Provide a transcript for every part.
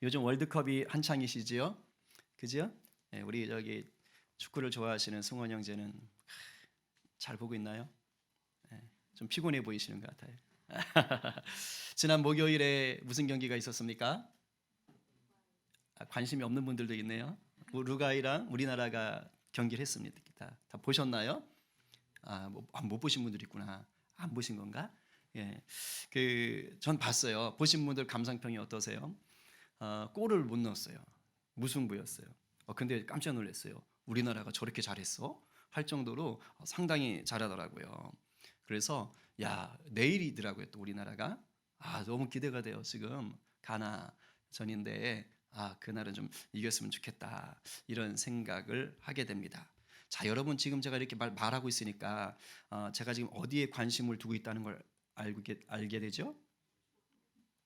요즘 월드컵이 한창이시지요? 그죠? 예, 우리 저기 축구를 좋아하시는 승원 형제는 잘 보고 있나요? 예, 좀 피곤해 보이시는 것 같아요. 지난 목요일에 무슨 경기가 있었습니까? 관심이 없는 분들도 있네요. 우루과이랑 우리나라가 경기를 했습니다. 다 보셨나요? 못 보신 분들이 있구나. 안 보신 건가? 예, 전 봤어요. 보신 분들 감상평이 어떠세요? 골을 못 넣었어요. 무승부였어요. 근데 깜짝 놀랐어요. 우리나라가 저렇게 잘했어? 할 정도로 상당히 잘하더라고요. 그래서 야, 내일이더라고요. 또 우리나라가 너무 기대가 돼요. 지금 가나전인데 그날은 좀 이겼으면 좋겠다 이런 생각을 하게 됩니다. 자, 여러분 지금 제가 이렇게 말하고 있으니까 제가 지금 어디에 관심을 두고 있다는 걸 알게 되죠?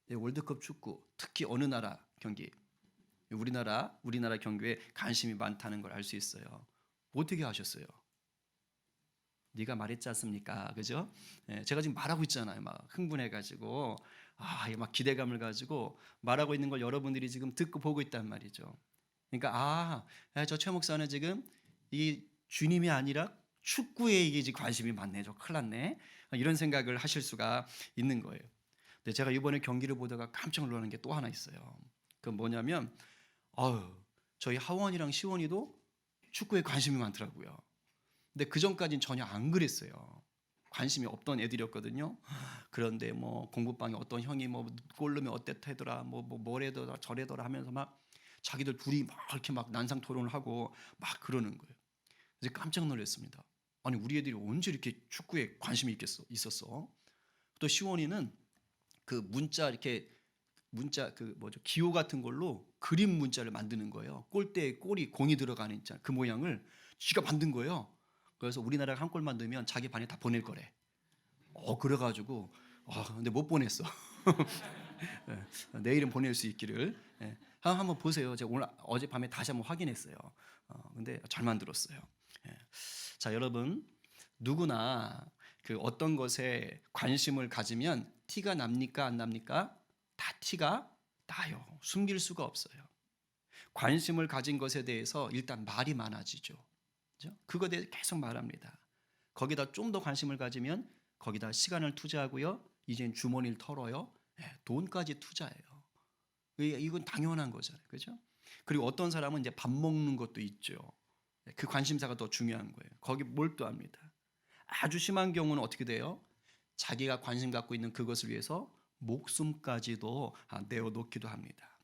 네, 월드컵 축구, 특히 어느 나라 경기, 우리나라 경기에 관심이 많다는 걸 알 수 있어요. 어떻게 아셨어요? 네가 말했지 않습니까? 그죠? 예, 제가 지금 말하고 있잖아요. 막 흥분해가지고 막 기대감을 가지고 말하고 있는 걸 여러분들이 지금 듣고 보고 있단 말이죠. 그러니까 저 최 목사는 지금 이 주님이 아니라 축구에 이게 지금 관심이 많네. 저 큰일 났네. 이런 생각을 하실 수가 있는 거예요. 근데 제가 이번에 경기를 보다가 깜짝 놀라는 게 또 하나 있어요. 그건 뭐냐면 저희 하원이랑 시원이도 축구에 관심이 많더라고요. 근데 그 전까지는 전혀 안 그랬어요. 관심이 없던 애들이었거든요. 그런데 뭐 공부방에 어떤 형이 골 넣으면 어땠더라, 뭐래더라, 저래더라 하면서 막 자기들 둘이 막 이렇게 막 난상 토론을 하고 막 그러는 거예요. 그래서 깜짝 놀랐습니다. 아니 우리 애들이 언제 이렇게 축구에 관심이 있었어? 또 시원이는 그 문자 그 뭐죠 기호 같은 걸로 그림 문자를 만드는 거예요. 골대에 골이 공이 들어가는 있잖아. 그 모양을 지가 만든 거예요. 그래서 우리나라가 한 골 만들면 자기 반에 다 보낼 거래. 그래가지고 근데 못 보냈어. 내일은 보낼 수 있기를. 예. 한번 보세요. 제가 오늘 어젯밤에 다시 한번 확인했어요. 근데 잘 만들었어요. 예. 자, 여러분 누구나 그 어떤 것에 관심을 가지면 티가 납니까 안 납니까? 다 티가 나요. 숨길 수가 없어요. 관심을 가진 것에 대해서 일단 말이 많아지죠. 그죠? 그거에 대해서 계속 말합니다. 거기다 좀 더 관심을 가지면 거기다 시간을 투자하고요. 이젠 주머니를 털어요. 돈까지 투자해요. 이건 당연한 거잖아요. 그죠? 그리고 어떤 사람은 이제 밥 먹는 것도 있죠. 그 관심사가 더 중요한 거예요. 거기 몰두합니다. 아주 심한 경우는 어떻게 돼요? 자기가 관심 갖고 있는 그것을 위해서 목숨까지도 내어놓기도 합니다.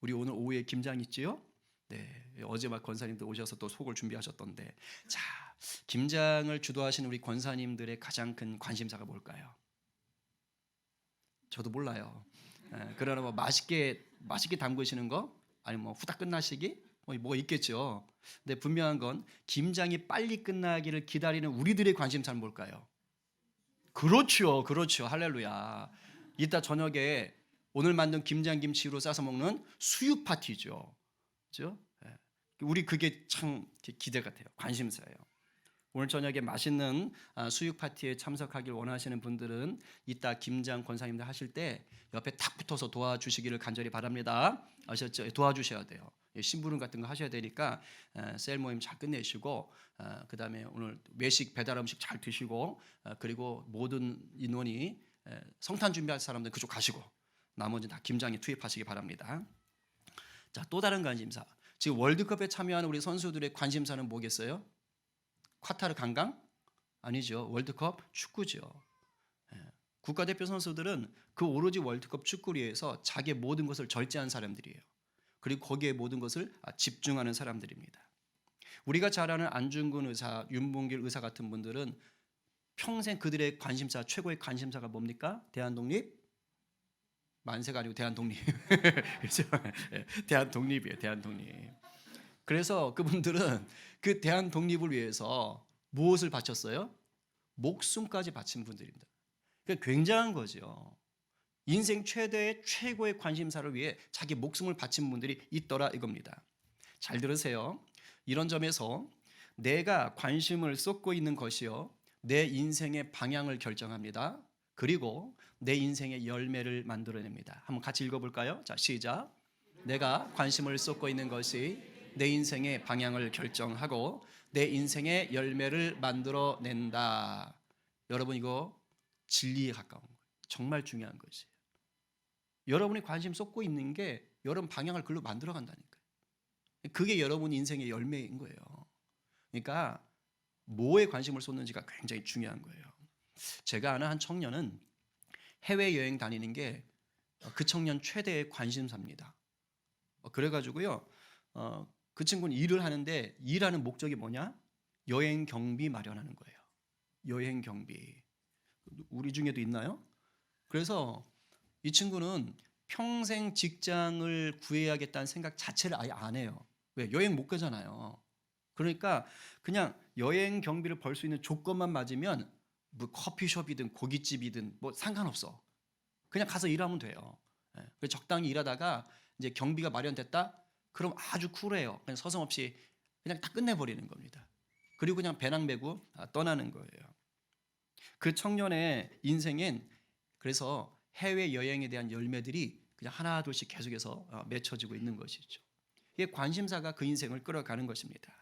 우리 오늘 오후에 김장 있지요? 네, 어제 막 권사님들 오셔서 또 속을 준비하셨던데, 자, 김장을 주도하시는 우리 권사님들의 가장 큰 관심사가 뭘까요? 저도 몰라요. 그러나 맛있게 담그시는 거, 아니 뭐 후딱 끝나시기, 뭐 있겠죠. 근데 분명한 건 김장이 빨리 끝나기를 기다리는 우리들의 관심사는 뭘까요? 그렇죠, 그렇죠. 할렐루야. 이따 저녁에 오늘 만든 김장김치로 싸서 먹는 수육 파티죠. 그죠? 예. 우리 그게 참 기대가 돼요. 관심사예요. 오늘 저녁에 맛있는 수육 파티에 참석하길 원하시는 분들은 이따 김장 권사님들 하실 때 옆에 탁 붙어서 도와주시기를 간절히 바랍니다. 아셨죠? 도와주셔야 돼요. 심부름 같은 거 하셔야 되니까 셀 모임 잘 끝내시고 그다음에 오늘 외식 배달 음식 잘 드시고 그리고 모든 인원이 성탄 준비할 사람들 그쪽 가시고 나머지 다 김장에 투입하시기 바랍니다. 자, 또 다른 관심사. 지금 월드컵에 참여하는 우리 선수들의 관심사는 뭐겠어요? 카타르 관광? 아니죠. 월드컵 축구죠. 국가대표 선수들은 그 오로지 월드컵 축구를 위해서 자기의 모든 것을 절제한 사람들이에요. 그리고 거기에 모든 것을 집중하는 사람들입니다. 우리가 잘 아는 안중근 의사, 윤봉길 의사 같은 분들은 평생 그들의 관심사, 최고의 관심사가 뭡니까? 대한독립? 만세가 아니고 대한독립. 그렇죠? 대한독립이에요. 대한독립. 그래서 그분들은 그 대한독립을 위해서 무엇을 바쳤어요? 목숨까지 바친 분들입니다. 그러니까 굉장한 거죠. 인생 최고의 관심사를 위해 자기 목숨을 바친 분들이 있더라 이겁니다. 잘 들으세요. 이런 점에서 내가 관심을 쏟고 있는 것이요 내 인생의 방향을 결정합니다. 그리고 내 인생의 열매를 만들어냅니다. 한번 같이 읽어볼까요? 자, 시작. 내가 관심을 쏟고 있는 것이 내 인생의 방향을 결정하고 내 인생의 열매를 만들어낸다. 여러분, 이거 진리에 가까운 거예요. 정말 중요한 것이에요. 여러분이 관심 쏟고 있는 게 여러분 방향을 글로 만들어 간다니까요. 그게 여러분 인생의 열매인 거예요. 그러니까 뭐에 관심을 쏟는지가 굉장히 중요한 거예요. 제가 아는 한 청년은 해외여행 다니는 게 그 청년 최대의 관심사입니다. 그래가지고요, 그 친구는 일을 하는데 일하는 목적이 뭐냐? 여행 경비 마련하는 거예요. 여행 경비. 우리 중에도 있나요? 그래서 이 친구는 평생 직장을 구해야겠다는 생각 자체를 아예 안 해요. 왜? 여행 못 가잖아요. 그러니까 그냥 여행 경비를 벌 수 있는 조건만 맞으면 뭐 커피숍이든 고깃집이든 뭐 상관없어. 그냥 가서 일하면 돼요. 적당히 일하다가 이제 경비가 마련됐다? 그럼 아주 쿨해요. 그냥 서슴없이 그냥 다 끝내버리는 겁니다. 그리고 그냥 배낭 메고 떠나는 거예요. 그 청년의 인생엔 그래서 해외 여행에 대한 열매들이 그냥 하나 둘씩 계속해서 맺혀지고 있는 것이죠. 이게 관심사가 그 인생을 끌어가는 것입니다.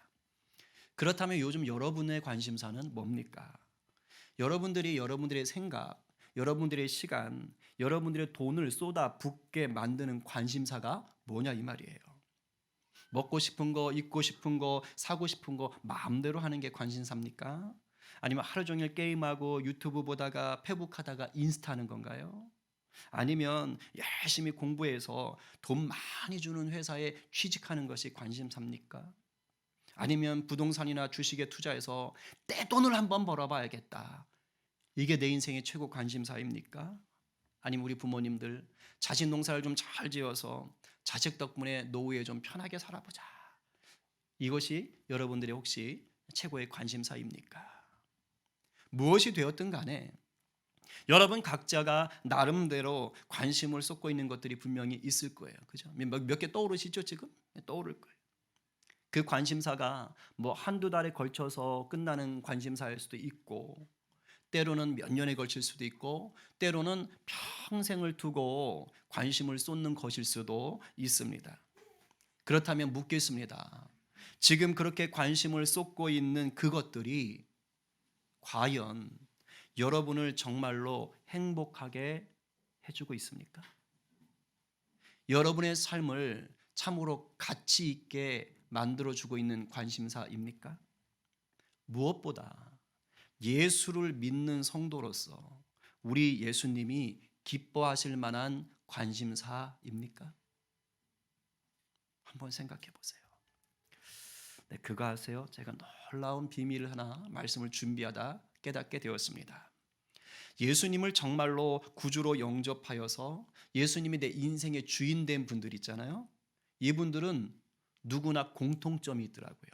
그렇다면 요즘 여러분의 관심사는 뭡니까? 여러분들이 여러분들의 생각, 여러분들의 시간, 여러분들의 돈을 쏟아 붓게 만드는 관심사가 뭐냐 이 말이에요. 먹고 싶은 거, 입고 싶은 거, 사고 싶은 거 마음대로 하는 게 관심사입니까? 아니면 하루 종일 게임하고 유튜브 보다가 페북하다가 인스타 하는 건가요? 아니면 열심히 공부해서 돈 많이 주는 회사에 취직하는 것이 관심사입니까? 아니면 부동산이나 주식에 투자해서 떼돈을 한번 벌어봐야겠다. 이게 내 인생의 최고 관심사입니까? 아니면 우리 부모님들 자식 농사를 좀 잘 지어서 자식 덕분에 노후에 좀 편하게 살아보자. 이것이 여러분들의 혹시 최고의 관심사입니까? 무엇이 되었든 간에 여러분 각자가 나름대로 관심을 쏟고 있는 것들이 분명히 있을 거예요. 그죠? 몇 개 떠오르시죠, 지금? 떠오를 거예요. 그 관심사가 뭐 한두 달에 걸쳐서 끝나는 관심사일 수도 있고, 때로는 몇 년에 걸칠 수도 있고, 때로는 평생을 두고 관심을 쏟는 것일 수도 있습니다. 그렇다면 묻겠습니다. 지금 그렇게 관심을 쏟고 있는 그것들이 과연 여러분을 정말로 행복하게 해주고 있습니까? 여러분의 삶을 참으로 가치 있게 만들어주고 있는 관심사입니까? 무엇보다 예수를 믿는 성도로서 우리 예수님이 기뻐하실 만한 관심사입니까? 한번 생각해 보세요. 네, 그거 아세요? 제가 놀라운 비밀을 하나 말씀을 준비하다 깨닫게 되었습니다. 예수님을 정말로 구주로 영접하여서 예수님이 내 인생의 주인 된 분들 있잖아요. 이분들은 누구나 공통점이 있더라고요.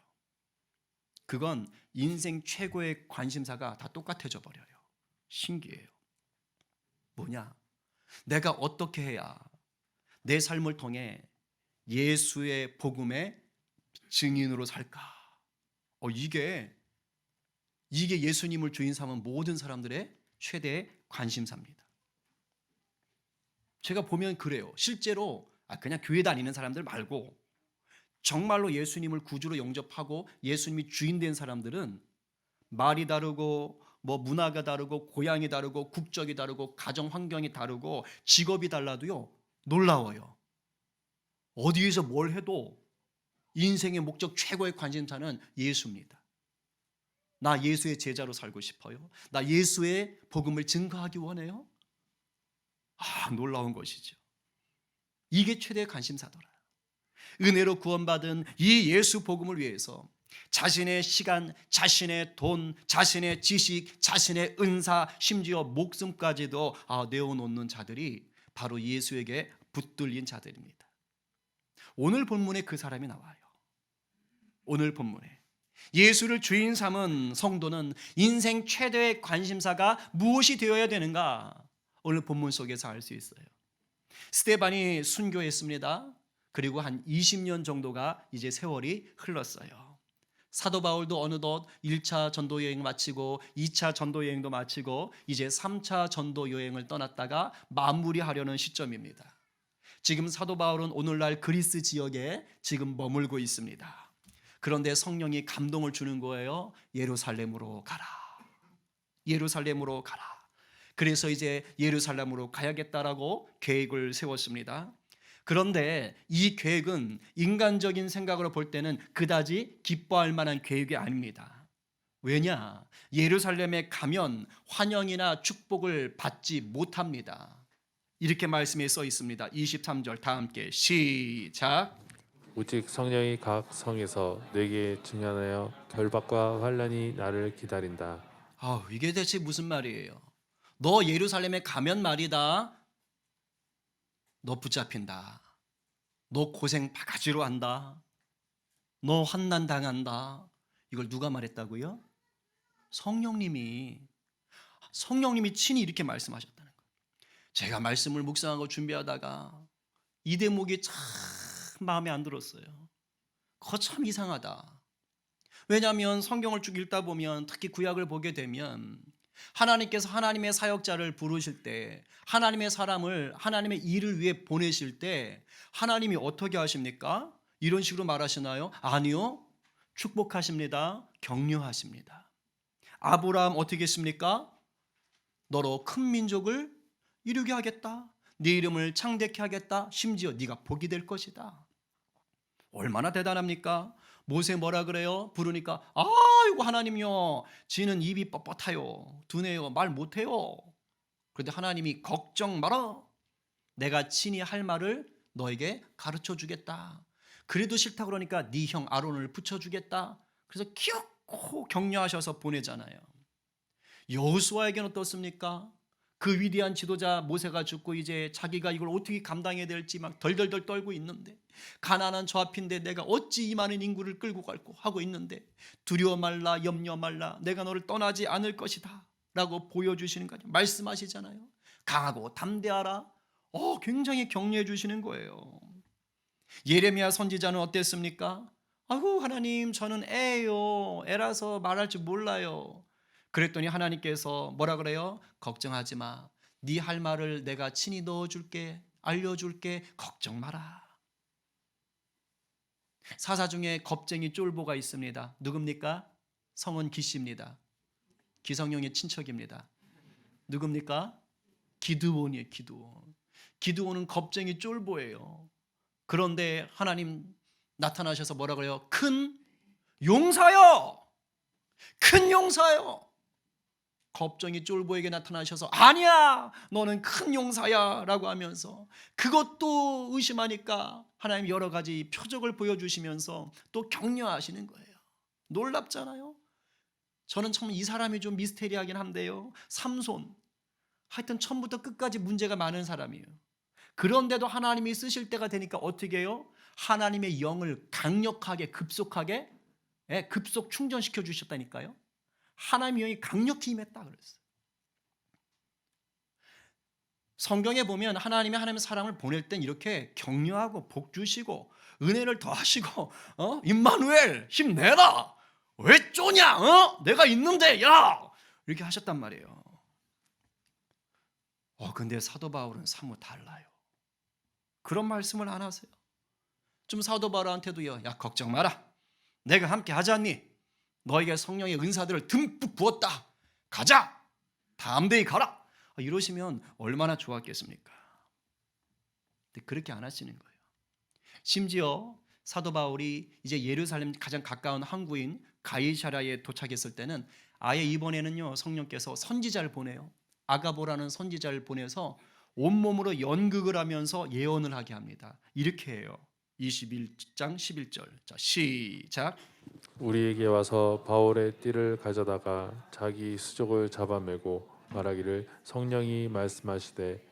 그건 인생 최고의 관심사가 다 똑같아져 버려요. 신기해요. 뭐냐? 내가 어떻게 해야 내 삶을 통해 예수의 복음의 증인으로 살까? 이게 예수님을 주인 삼은 모든 사람들의 최대의 관심사입니다. 제가 보면 그래요. 실제로 그냥 교회 다니는 사람들 말고 정말로 예수님을 구주로 영접하고 예수님이 주인 된 사람들은 말이 다르고 뭐 문화가 다르고 고향이 다르고 국적이 다르고 가정 환경이 다르고 직업이 달라도요 놀라워요. 어디에서 뭘 해도 인생의 목적 최고의 관심사는 예수입니다. 나 예수의 제자로 살고 싶어요. 나 예수의 복음을 증거하기 원해요. 놀라운 것이죠. 이게 최대의 관심사더라. 은혜로 구원받은 이 예수 복음을 위해서 자신의 시간, 자신의 돈, 자신의 지식, 자신의 은사, 심지어 목숨까지도 내어놓는 자들이 바로 예수에게 붙들린 자들입니다. 오늘 본문에 그 사람이 나와요. 오늘 본문에 예수를 주인 삼은 성도는 인생 최대의 관심사가 무엇이 되어야 되는가? 오늘 본문 속에서 알 수 있어요. 스데반이 순교했습니다. 그리고 한 20년 정도가 이제 세월이 흘렀어요. 사도 바울도 어느덧 1차 전도 여행 마치고 2차 전도 여행도 마치고 이제 3차 전도 여행을 떠났다가 마무리하려는 시점입니다. 지금 사도 바울은 오늘날 그리스 지역에 지금 머물고 있습니다. 그런데 성령이 감동을 주는 거예요. 예루살렘으로 가라. 예루살렘으로 가라. 그래서 이제 예루살렘으로 가야겠다라고 계획을 세웠습니다. 그런데 이 계획은 인간적인 생각으로 볼 때는 그다지 기뻐할 만한 계획이 아닙니다. 왜냐? 예루살렘에 가면 환영이나 축복을 받지 못합니다. 이렇게 말씀에 써 있습니다. 23절 다 함께 시작. 오직 성령이 각 성에서 내게 증언하여 결박과 환난이 나를 기다린다. 이게 대체 무슨 말이에요? 너 예루살렘에 가면 말이다. 너 붙잡힌다. 너 고생 바가지로 한다. 너 환난 당한다. 이걸 누가 말했다고요? 성령님이 친히 이렇게 말씀하셨다는 거예요. 제가 말씀을 묵상하고 준비하다가 이 대목이 참 마음에 안 들었어요. 그거 참 이상하다. 왜냐하면 성경을 쭉 읽다 보면 특히 구약을 보게 되면 하나님께서 하나님의 사역자를 부르실 때 하나님의 사람을 하나님의 일을 위해 보내실 때 하나님이 어떻게 하십니까? 이런 식으로 말하시나요? 아니요. 축복하십니다. 격려하십니다. 아브라함 어떻게 했습니까? 너로 큰 민족을 이루게 하겠다. 네 이름을 창대케 하겠다. 심지어 네가 복이 될 것이다. 얼마나 대단합니까? 모세 뭐라 그래요? 부르니까 아이고 하나님이요, 지는 입이 뻣뻣하요, 둔해요, 말 못해요. 그런데 하나님이 걱정 마라. 내가 친히 할 말을 너에게 가르쳐 주겠다. 그래도 싫다 그러니까 네 형 아론을 붙여주겠다. 그래서 기어코 격려하셔서 보내잖아요. 여호수아에게는 어떻습니까? 그 위대한 지도자 모세가 죽고 이제 자기가 이걸 어떻게 감당해야 될지 막 덜덜덜 떨고 있는데, 가나안은 저 앞인데 내가 어찌 이 많은 인구를 끌고 갈고 하고 있는데, 두려워 말라 염려 말라 내가 너를 떠나지 않을 것이다 라고 보여주시는 거죠. 말씀하시잖아요. 강하고 담대하라. 굉장히 격려해 주시는 거예요. 예레미야 선지자는 어땠습니까? 아이고 하나님 저는 애예요, 애라서 말할 줄 몰라요. 그랬더니 하나님께서 뭐라 그래요? 걱정하지 마. 네 할 말을 내가 친히 넣어줄게, 알려줄게. 걱정 마라. 사사 중에 겁쟁이 쫄보가 있습니다. 누굽니까? 성은 기씨입니다. 기성용의 친척입니다. 누굽니까? 기드온이에요. 기드온은 겁쟁이 쫄보예요. 그런데 하나님 나타나셔서 뭐라 그래요? 큰 용사여, 큰 용사여. 겁쟁이 쫄보에게 나타나셔서 아니야 너는 큰 용사야 라고 하면서 그것도 의심하니까 하나님 여러 가지 표적을 보여주시면서 또 격려하시는 거예요. 놀랍잖아요. 저는 참 이 사람이 좀 미스테리하긴 한데요, 삼손, 하여튼 처음부터 끝까지 문제가 많은 사람이에요. 그런데도 하나님이 쓰실 때가 되니까 어떻게 해요? 하나님의 영을 강력하게 급속하게 급속 충전시켜 주셨다니까요. 하나님의 영이 강력히 임했다 그랬어요. 성경에 보면 하나님의 사람을 보낼 땐 이렇게 격려하고 복 주시고 은혜를 더하시고 임마누엘 힘내라, 왜 쪼냐, 내가 있는데 야, 이렇게 하셨단 말이에요. 근데 사도 바울은 사뭇 달라요. 그런 말씀을 안 하세요. 좀 사도 바울한테도요, 야 걱정 마라, 내가 함께 하지 않니? 너에게 성령의 은사들을 듬뿍 부었다. 가자. 담대히 가라. 이러시면 얼마나 좋았겠습니까? 근데 그렇게 안 하시는 거예요. 심지어 사도 바울이 이제 예루살렘 가장 가까운 항구인 가이사랴에 도착했을 때는 아예 이번에는요 성령께서 선지자를 보내요. 아가보라는 선지자를 보내서 온몸으로 연극을 하면서 예언을 하게 합니다. 이렇게 해요. 21장 11절. 자, 시작. 우리에게 와서 바울의 띠를 가져다가 자기 수족을 잡아매고 말하기를 성령이 말씀하시되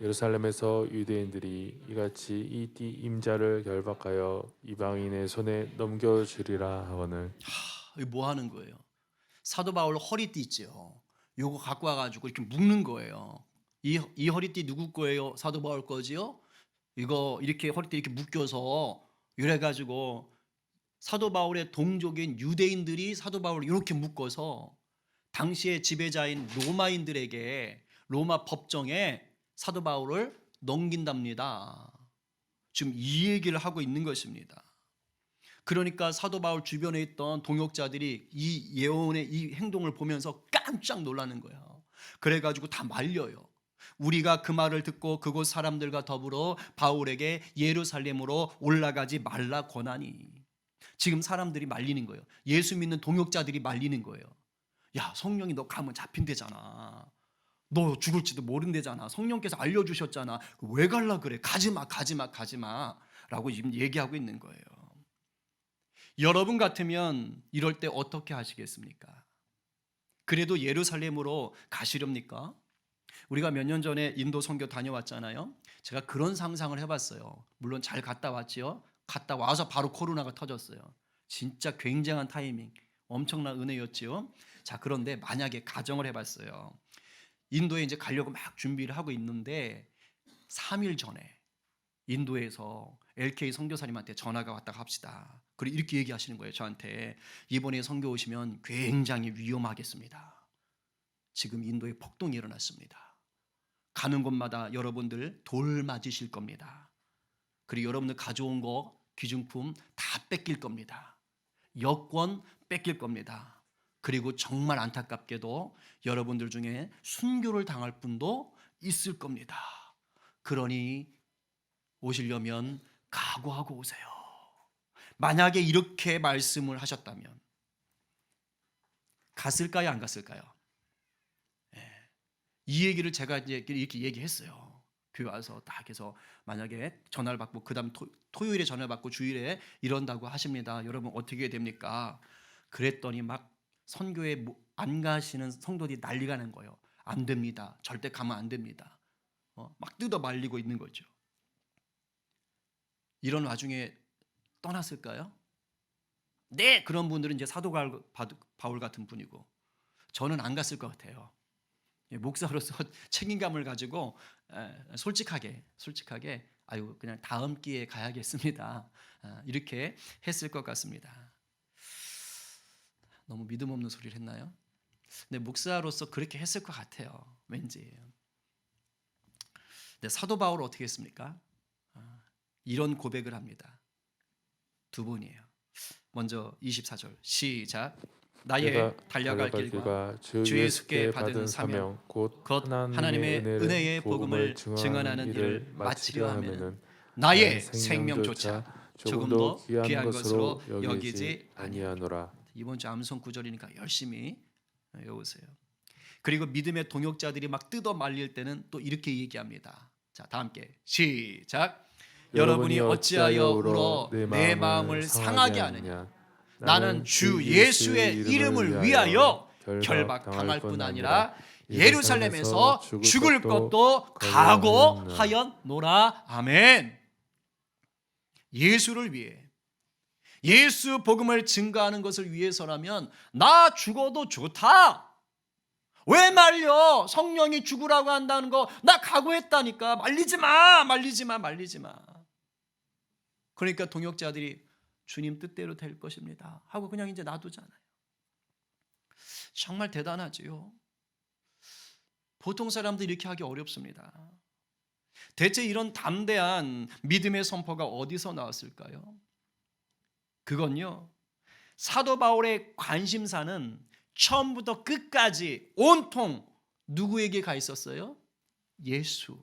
예루살렘에서 유대인들이 이같이 이 띠 임자를 결박하여 이방인의 손에 넘겨주리라 하거늘. 이거 뭐 하는 거예요? 사도 바울 허리띠 있죠. 요거 갖고 와가지고 이렇게 묶는 거예요. 이 허리띠 누구 거예요? 사도 바울 거지요? 이거 이렇게 허리띠 이렇게 묶여서 이래가지고 사도 바울의 동족인 유대인들이 사도 바울을 이렇게 묶어서 당시의 지배자인 로마인들에게 로마 법정에 사도 바울을 넘긴답니다. 지금 이 얘기를 하고 있는 것입니다. 그러니까 사도 바울 주변에 있던 동역자들이 이 예언의 이 행동을 보면서 깜짝 놀라는 거예요. 그래가지고 다 말려요. 우리가 그 말을 듣고 그곳 사람들과 더불어 바울에게 예루살렘으로 올라가지 말라 권하니. 지금 사람들이 말리는 거예요. 예수 믿는 동역자들이 말리는 거예요. 야, 성령이 너 가면 잡힌대잖아. 너 죽을지도 모른대잖아. 성령께서 알려주셨잖아. 왜 갈라 그래? 가지마, 가지마, 가지마 라고 지금 얘기하고 있는 거예요. 여러분 같으면 이럴 때 어떻게 하시겠습니까? 그래도 예루살렘으로 가시렵니까? 우리가 몇 년 전에 인도 선교 다녀왔잖아요. 제가 그런 상상을 해봤어요. 물론 잘 갔다 왔지요. 갔다 와서 바로 코로나가 터졌어요. 진짜 굉장한 타이밍, 엄청난 은혜였지요. 자, 그런데 만약에 가정을 해봤어요. 인도에 이제 가려고 막 준비를 하고 있는데 3일 전에 인도에서 LK 선교사님한테 전화가 왔다가 합시다. 그리고 이렇게 얘기하시는 거예요. 저한테 이번에 선교 오시면 굉장히 위험하겠습니다. 지금 인도에 폭동이 일어났습니다. 가는 곳마다 여러분들 돌 맞으실 겁니다. 그리고 여러분들 가져온 거 귀중품 다 뺏길 겁니다. 여권 뺏길 겁니다. 그리고 정말 안타깝게도 여러분들 중에 순교를 당할 분도 있을 겁니다. 그러니 오시려면 각오하고 오세요. 만약에 이렇게 말씀을 하셨다면 갔을까요, 안 갔을까요? 이 얘기를 제가 이제 이렇게 얘기했어요. 교회 와서 딱 해서 만약에 전화를 받고 그다음 토요일에 전화를 받고 주일에 이런다고 하십니다. 여러분 어떻게 됩니까? 그랬더니 막 선교에 안 가시는 성도들이 난리가 난 거예요. 안 됩니다. 절대 가면 안 됩니다. 막 뜯어 말리고 있는 거죠. 이런 와중에 떠났을까요? 네, 그런 분들은 이제 사도 바울 같은 분이고 저는 안 갔을 것 같아요. 목사로서 책임감을 가지고 솔직하게 아유 그냥 다음 기회에 가야겠습니다. 이렇게 했을 것 같습니다. 너무 믿음 없는 소리를 했나요? 근데 목사로서 그렇게 했을 것 같아요. 왠지. 근데 사도 바울은 어떻게 했습니까? 이런 고백을 합니다. 두 분이에요. 먼저 24절 시작. 나의 달려갈 길과 주 예수께 받은 사명 곧 하나님의 은혜의 복음을 증언하는 일을 마치려 하면은 나의 생명조차 조금도 귀한 것으로 여기지 아니하노라. 이번 주 암송 구절이니까 열심히 외우세요. 그리고 믿음의 동역자들이 막 뜯어 말릴 때는 또 이렇게 얘기합니다. 자, 다 함께 시작. 여러분이 어찌하여 울어 내 마음을 상하게 하느냐. 나는 주 예수의 이름을 위하여 결박당할 뿐 아니라 예루살렘에서 죽을 것도 각오하였노라. 아멘. 예수를 위해, 예수 복음을 증거하는 것을 위해서라면 나 죽어도 좋다. 왜 말려? 성령이 죽으라고 한다는 거 나 각오했다니까. 말리지 마. 그러니까 동역자들이 주님 뜻대로 될 것입니다 하고 그냥 이제 놔두잖아요. 정말 대단하지요. 보통 사람들이 이렇게 하기 어렵습니다. 대체 이런 담대한 믿음의 선포가 어디서 나왔을까요? 그건요, 사도 바울의 관심사는 처음부터 끝까지 온통 누구에게 가 있었어요? 예수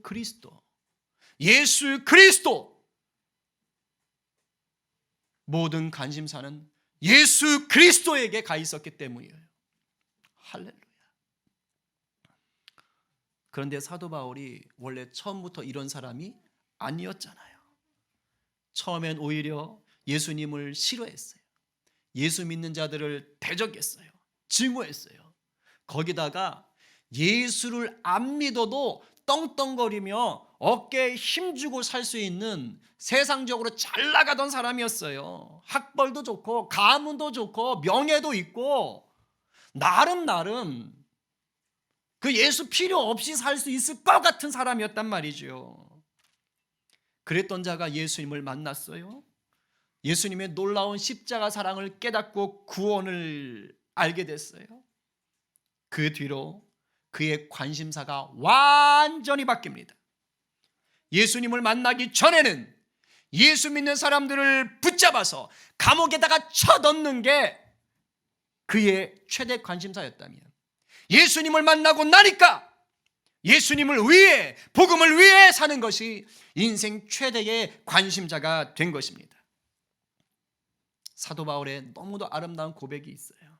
그리스도. 모든 관심사는 예수 그리스도에게 가 있었기 때문이에요. 할렐루야. 그런데 사도 바울이 원래 처음부터 이런 사람이 아니었잖아요. 처음엔 오히려 예수님을 싫어했어요. 예수 믿는 자들을 대적했어요. 증오했어요. 거기다가 예수를 안 믿어도 떵떵거리며 어깨에 힘주고 살 수 있는 세상적으로 잘 나가던 사람이었어요. 학벌도 좋고 가문도 좋고 명예도 있고 나름 그 예수 필요 없이 살 수 있을 것 같은 사람이었단 말이죠. 그랬던 자가 예수님을 만났어요. 예수님의 놀라운 십자가 사랑을 깨닫고 구원을 알게 됐어요. 그 뒤로 그의 관심사가 완전히 바뀝니다. 예수님을 만나기 전에는 예수 믿는 사람들을 붙잡아서 감옥에다가 쳐넣는 게 그의 최대 관심사였다면, 예수님을 만나고 나니까 예수님을 위해, 복음을 위해 사는 것이 인생 최대의 관심사가 된 것입니다. 사도 바울의 너무도 아름다운 고백이 있어요.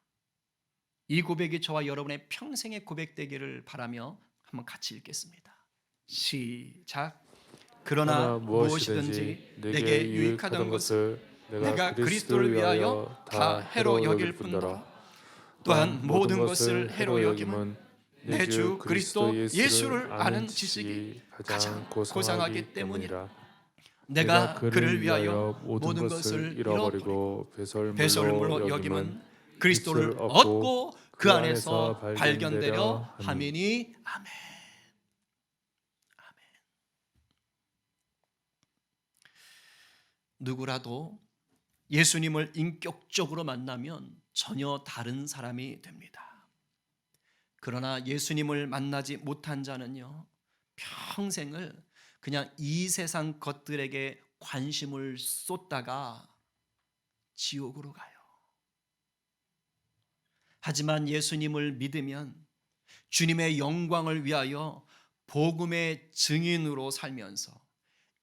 이 고백이 저와 여러분의 평생의 고백되기를 바라며 한번 같이 읽겠습니다. 시작. 그러나 무엇이든지 내게 유익하던 것을 내가 그리스도를 위하여 다 해로 여길 뿐더러 또한 모든 것을 해로 여김은 내 주 그리스도 예수를 아는 지식이 가장 고상하기 때문이라. 내가 그를 위하여 모든 것을 잃어버리고 배설물로 여김은 그리스도를 얻고 그 안에서 발견되려 함이니. 아멘. 아멘. 누구라도 예수님을 인격적으로 만나면 전혀 다른 사람이 됩니다. 그러나 예수님을 만나지 못한 자는요, 평생을 그냥 이 세상 것들에게 관심을 쏟다가 지옥으로 가요. 하지만 예수님을 믿으면 주님의 영광을 위하여 복음의 증인으로 살면서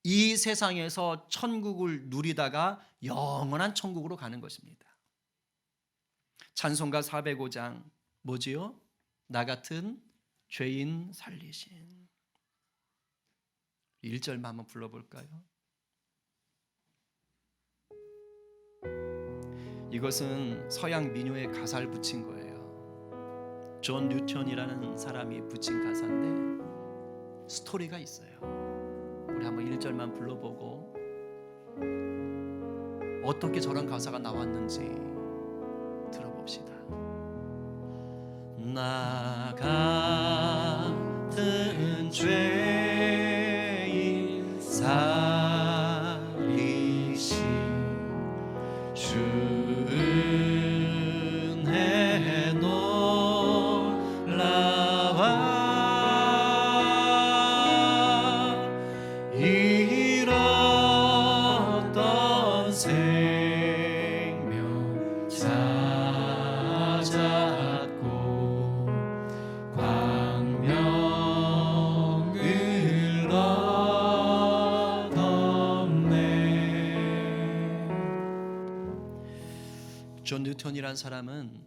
이 세상에서 천국을 누리다가 영원한 천국으로 가는 것입니다. 찬송가 405장 뭐지요? 나 같은 죄인 살리신. 1절만 한번 불러볼까요? 이것은 서양 민요에 가사를 붙인 거예요. 존 뉴턴이라는 사람이 붙인 가사인데 스토리가 있어요. 우리 한번 1절만 불러보고 어떻게 저런 가사가 나왔는지 들어봅시다. 나 같은 죄인 살리신 주 은혜 놀라와 잃었던 생명 찾았고 광명을 얻었네. 존 뉴턴이란 사람은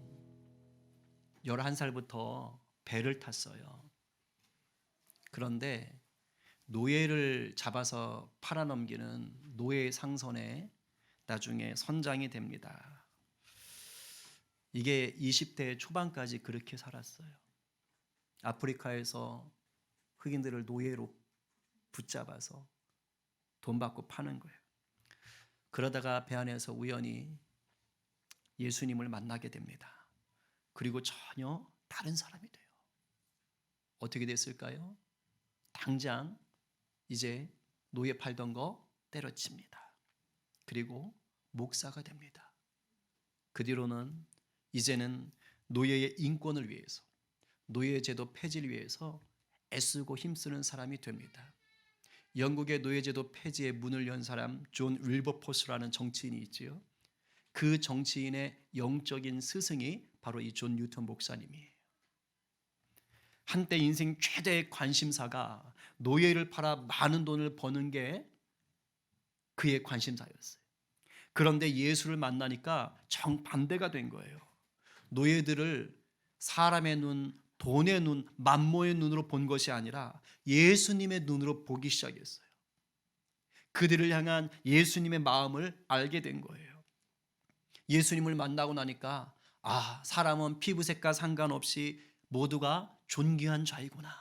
11살부터 배를 탔어요. 그런데 노예를 잡아서 팔아넘기는 노예 상선에 나중에 선장이 됩니다. 이게 20대 초반까지 그렇게 살았어요. 아프리카에서 흑인들을 노예로 붙잡아서 돈 받고 파는 거예요. 그러다가 배 안에서 우연히 예수님을 만나게 됩니다. 그리고 전혀 다른 사람이 돼요. 어떻게 됐을까요? 당장 이제 노예 팔던 거 때려칩니다. 그리고 목사가 됩니다. 그 뒤로는 이제는 노예의 인권을 위해서, 노예제도 폐지를 위해서 애쓰고 힘쓰는 사람이 됩니다. 영국의 노예제도 폐지의 문을 연 사람 존 윌버포스라는 정치인이 있지요. 그 정치인의 영적인 스승이 바로 이 존 뉴턴 목사님이에요. 한때 인생 최대의 관심사가 노예를 팔아 많은 돈을 버는 게 그의 관심사였어요. 그런데 예수를 만나니까 정반대가 된 거예요. 노예들을 사람의 눈, 돈의 눈, 만모의 눈으로 본 것이 아니라 예수님의 눈으로 보기 시작했어요. 그들을 향한 예수님의 마음을 알게 된 거예요. 예수님을 만나고 나니까 사람은 피부색과 상관없이 모두가 존귀한 자이구나.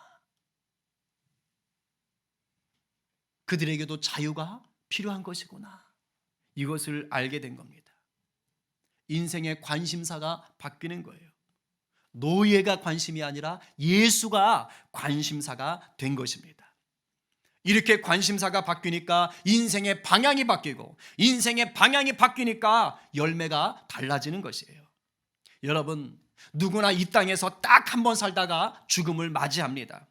그들에게도 자유가 필요한 것이구나. 이것을 알게 된 겁니다. 인생의 관심사가 바뀌는 거예요. 노예가 관심이 아니라 예수가 관심사가 된 것입니다. 이렇게 관심사가 바뀌니까 인생의 방향이 바뀌고, 인생의 방향이 바뀌니까 열매가 달라지는 것이에요. 여러분, 누구나 이 땅에서 딱 한 번 살다가 죽음을 맞이합니다.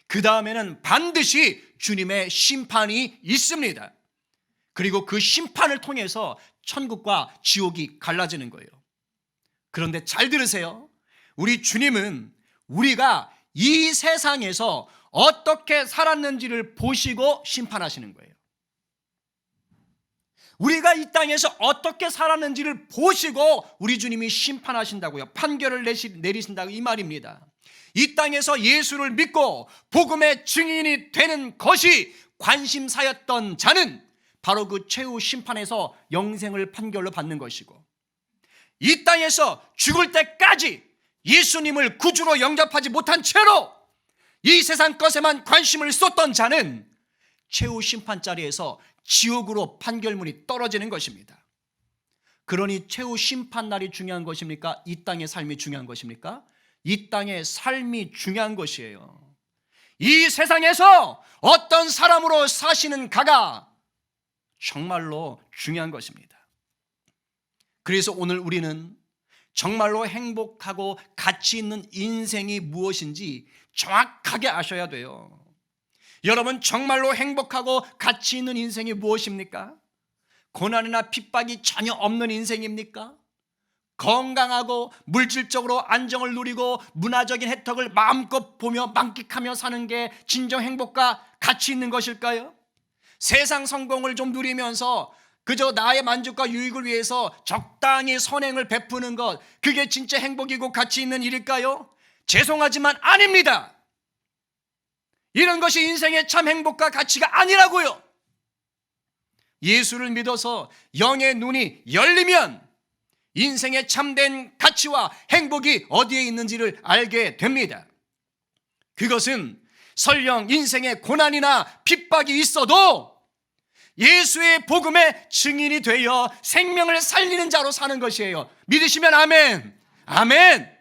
그 다음에는 반드시 주님의 심판이 있습니다. 그리고 그 심판을 통해서 천국과 지옥이 갈라지는 거예요. 그런데 잘 들으세요. 우리 주님은 우리가 이 세상에서 어떻게 살았는지를 보시고 심판하시는 거예요. 우리가 이 땅에서 어떻게 살았는지를 보시고 우리 주님이 심판하신다고요. 판결을 내리신다고 이 말입니다. 이 땅에서 예수를 믿고 복음의 증인이 되는 것이 관심사였던 자는 바로 그 최후 심판에서 영생을 판결로 받는 것이고, 이 땅에서 죽을 때까지 예수님을 구주로 영접하지 못한 채로 이 세상 것에만 관심을 쏟던 자는 최후 심판 자리에서 지옥으로 판결문이 떨어지는 것입니다. 그러니 최후 심판 날이 중요한 것입니까? 이 땅의 삶이 중요한 것입니까? 이 땅의 삶이 중요한 것이에요. 이 세상에서 어떤 사람으로 사시는 가가 정말로 중요한 것입니다. 그래서 오늘 우리는 정말로 행복하고 가치 있는 인생이 무엇인지 정확하게 아셔야 돼요. 여러분, 정말로 행복하고 가치 있는 인생이 무엇입니까? 고난이나 핍박이 전혀 없는 인생입니까? 건강하고 물질적으로 안정을 누리고 문화적인 혜택을 마음껏 보며 만끽하며 사는 게 진정 행복과 가치 있는 것일까요? 세상 성공을 좀 누리면서 그저 나의 만족과 유익을 위해서 적당히 선행을 베푸는 것, 그게 진짜 행복이고 가치 있는 일일까요? 죄송하지만 아닙니다. 이런 것이 인생의 참 행복과 가치가 아니라고요. 예수를 믿어서 영의 눈이 열리면 인생의 참된 가치와 행복이 어디에 있는지를 알게 됩니다. 그것은 설령 인생의 고난이나 핍박이 있어도 예수의 복음의 증인이 되어 생명을 살리는 자로 사는 것이에요. 믿으시면 아멘. 아멘.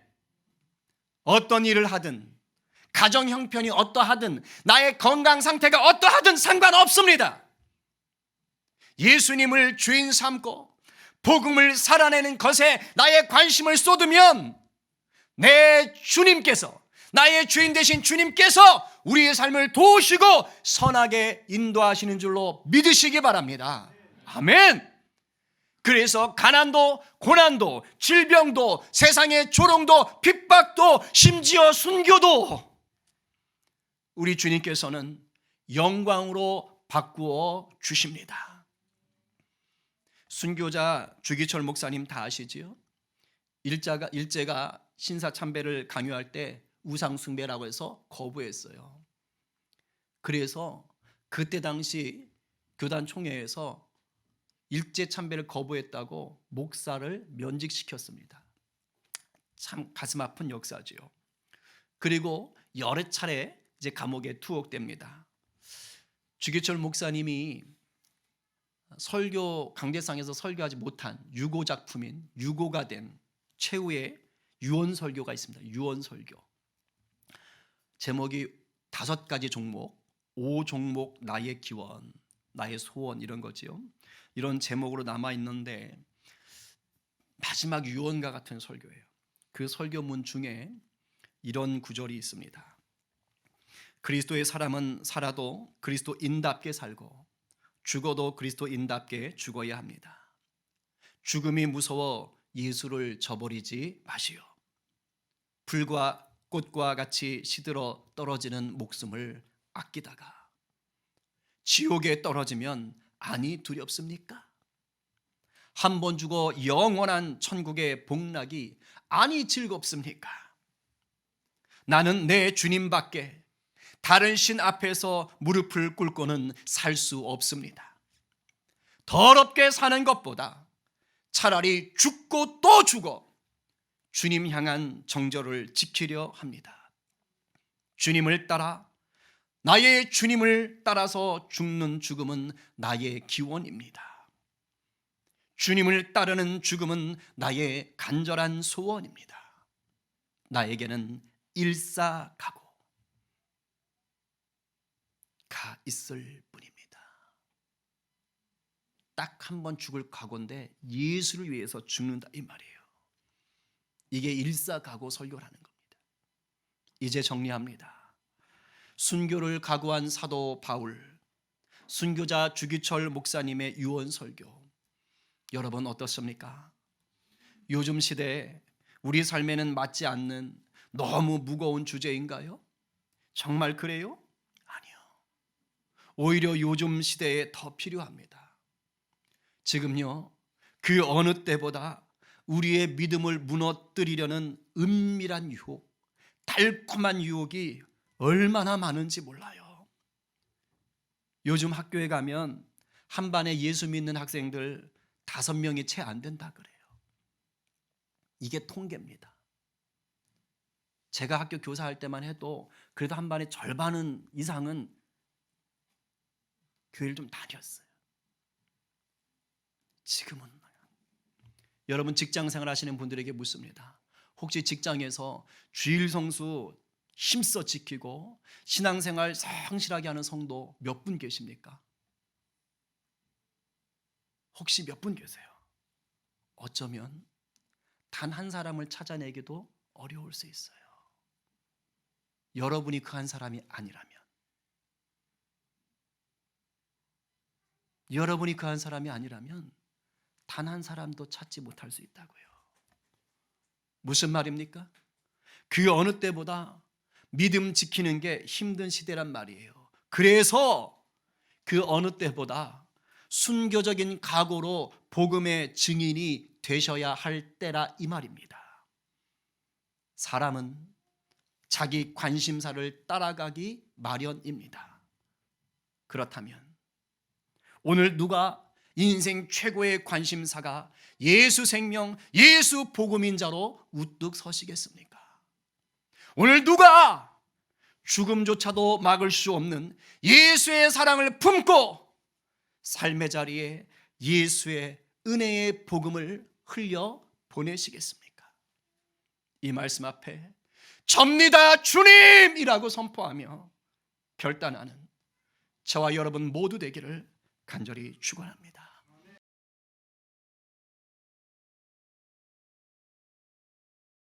어떤 일을 하든, 가정 형편이 어떠하든, 나의 건강 상태가 어떠하든 상관없습니다. 예수님을 주인 삼고 복음을 살아내는 것에 나의 관심을 쏟으면 내 주님께서, 나의 주인 되신 주님께서 우리의 삶을 도우시고 선하게 인도하시는 줄로 믿으시기 바랍니다. 아멘. 그래서 가난도 고난도 질병도 세상의 조롱도 핍박도 심지어 순교도 우리 주님께서는 영광으로 바꾸어 주십니다. 순교자 주기철 목사님 다 아시지요? 일제가 신사참배를 강요할 때 우상숭배라고 해서 거부했어요. 그래서 그때 당시 교단 총회에서 일제참배를 거부했다고 목사를 면직시켰습니다. 참 가슴 아픈 역사지요. 그리고 여러 차례 이제 감옥에 투옥됩니다. 주기철 목사님이 설교 강대상에서 설교하지 못한 유고 작품인 유고가 된 최후의 유언 설교가 있습니다. 유언 설교. 제목이 5가지 종목, 5종목 나의 기원, 나의 소원 이런 거지요. 이런 제목으로 남아 있는데 마지막 유언과 같은 설교예요. 그 설교문 중에 이런 구절이 있습니다. 그리스도의 사람은 살아도 그리스도인답게 살고 죽어도 그리스도인답게 죽어야 합니다. 죽음이 무서워 예수를 저버리지 마시오. 불과 꽃과 같이 시들어 떨어지는 목숨을 아끼다가 지옥에 떨어지면 아니 두렵습니까? 한 번 죽어 영원한 천국의 복락이 아니 즐겁습니까? 나는 내 주님밖에 다른 신 앞에서 무릎을 꿇고는 살 수 없습니다. 더럽게 사는 것보다 차라리 죽고 또 죽어 주님 향한 정절을 지키려 합니다. 주님을 따라, 나의 주님을 따라서 죽는 죽음은 나의 기원입니다. 주님을 따르는 죽음은 나의 간절한 소원입니다. 나에게는 일사각오가 있을 뿐입니다. 딱 한 번 죽을 각오인데 예수를 위해서 죽는다 이 말이에요. 이게 일사각오 설교라는 겁니다. 이제 정리합니다. 순교를 각오한 사도 바울, 순교자 주기철 목사님의 유언 설교, 여러분 어떻습니까? 요즘 시대에 우리 삶에는 맞지 않는 너무 무거운 주제인가요? 정말 그래요? 아니요. 오히려 요즘 시대에 더 필요합니다. 지금요, 그 어느 때보다 우리의 믿음을 무너뜨리려는 은밀한 유혹, 달콤한 유혹이 얼마나 많은지 몰라요. 요즘 학교에 가면 한 반에 예수 믿는 학생들 5명이 채 안 된다 그래요. 이게 통계입니다. 제가 학교 교사할 때만 해도 그래도 한 반의 절반 이상은 교회를 좀 다녔어요. 지금은 여러분 직장 생활 하시는 분들에게 묻습니다. 혹시 직장에서 주일 성수 힘써 지키고 신앙생활 성실하게 하는 성도 몇 분 계십니까? 혹시 몇 분 계세요? 어쩌면 단 한 사람을 찾아내기도 어려울 수 있어요. 여러분이 그 한 사람이 아니라면, 여러분이 그 한 사람이 아니라면 단 한 사람도 찾지 못할 수 있다고요. 무슨 말입니까? 그 어느 때보다 믿음 지키는 게 힘든 시대란 말이에요. 그래서 그 어느 때보다 순교적인 각오로 복음의 증인이 되셔야 할 때라 이 말입니다. 사람은 자기 관심사를 따라가기 마련입니다. 그렇다면 오늘 누가 인생 최고의 관심사가 예수 생명, 예수 복음인 자로 우뚝 서시겠습니까? 오늘 누가 죽음조차도 막을 수 없는 예수의 사랑을 품고 삶의 자리에 예수의 은혜의 복음을 흘려 보내시겠습니까? 이 말씀 앞에 접니다 주님이라고 선포하며 결단하는 저와 여러분 모두 되기를 간절히 축원합니다.